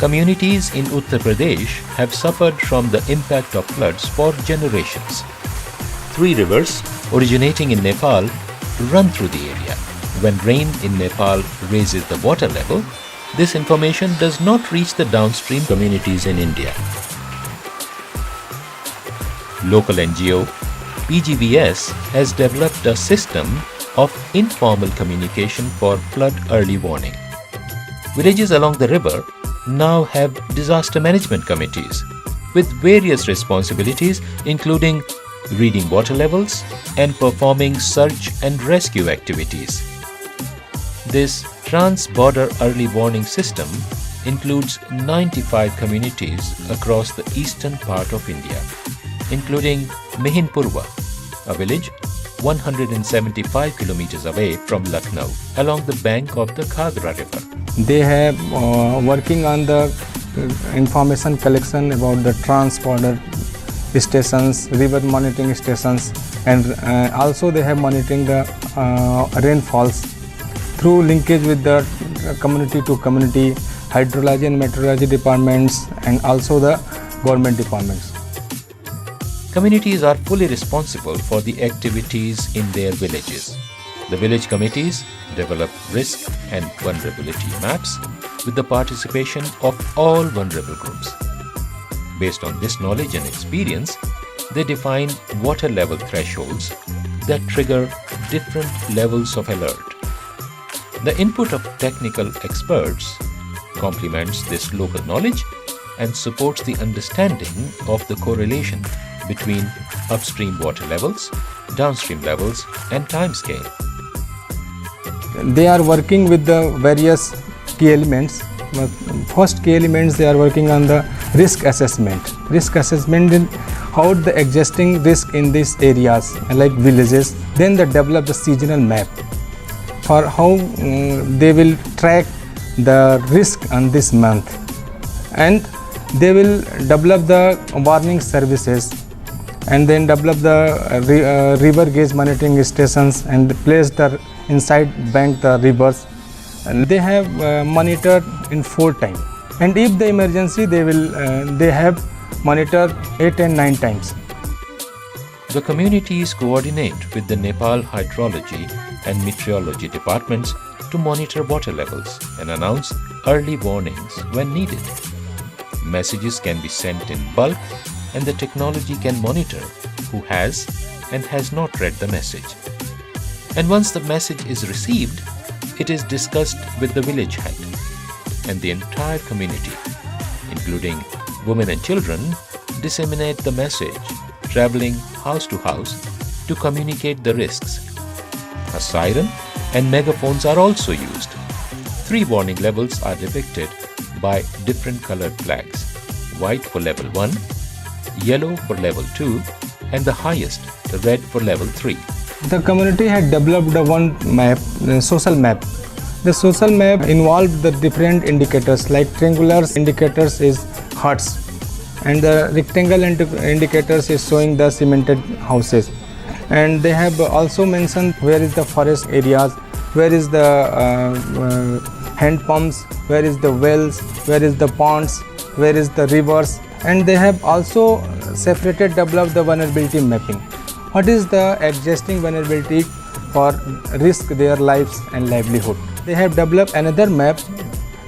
Communities in Uttar Pradesh have suffered from the impact of floods for generations. 3 rivers originating in Nepal run through the area. When rain in Nepal raises the water level, this information does not reach the downstream communities in India. Local NGO PGVS has developed a system of informal communication for flood early warning. Villages along the river now have disaster management committees with various responsibilities, including reading water levels and performing search and rescue activities. This trans-border early warning system includes 95 communities across the eastern part of India, including Mihinpurwa, a village 175 kilometers away from Lucknow along the bank of the Ghagra river. They have working on the information collection about the trans-border stations, river monitoring stations, and also they have monitoring the rainfalls through linkage with the community to community, hydrology and meteorology departments, and also the government departments. Communities are fully responsible for the activities in their villages. The village committees develop risk and vulnerability maps with the participation of all vulnerable groups. Based on this knowledge and experience, they define water level thresholds that trigger different levels of alert. The input of technical experts complements this local knowledge and supports the understanding of the correlation between upstream water levels, downstream levels, and timescale. They are working with the various key elements. First key elements, they are working on the risk assessment. Risk assessment in how the existing risk in these areas like villages. Then they develop the seasonal map for how they will track the risk on this month, and they will develop the warning services, and then develop the river gauge monitoring stations and place the inside bank the rivers. And they have monitored in 4 times, and if the emergency they have monitored 8 and 9 times. The communities coordinate with the Nepal hydrology and meteorology departments to monitor water levels and announce early warnings when needed. Messages can be sent in bulk, and the technology can monitor who has and has not read the message. And once the message is received, it is discussed with the village head, and the entire community, including women and children, disseminate the message, traveling house to house to communicate the risks. A siren and megaphones are also used. 3 warning levels are depicted by different colored flags: white for level 1, yellow for level 2, and the highest, red for level 3. The community had developed one map, social map. The social map involved the different indicators, like triangular indicators is huts, and the rectangle indicators is showing the cemented houses. And they have also mentioned where is the forest areas, where is the hand pumps, where is the wells, where is the ponds, where is the rivers. And they have also developed the vulnerability mapping. What is the existing vulnerability for risk their lives and livelihood? They have developed another map,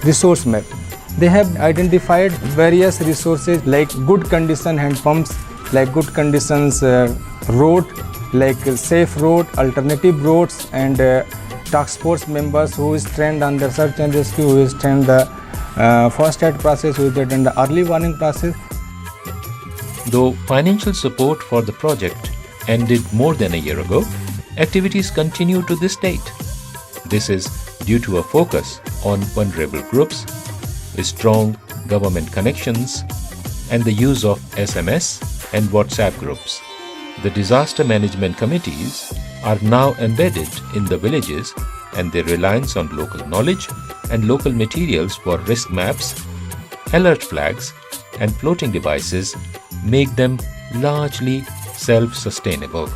resource map. They have identified various resources like good condition hand pumps, like good conditions road, like safe road, alternative roads, and task force members who is trained on the search and rescue, who is trained the first aid process, who is trained in the early warning process. Though financial support for the project ended more than a year ago, activities continue to this date. This is due to a focus on vulnerable groups, strong government connections, and the use of SMS and WhatsApp groups. The disaster management committees are now embedded in the villages, and their reliance on local knowledge and local materials for risk maps, alert flags, and floating devices make them largely self-sustainable.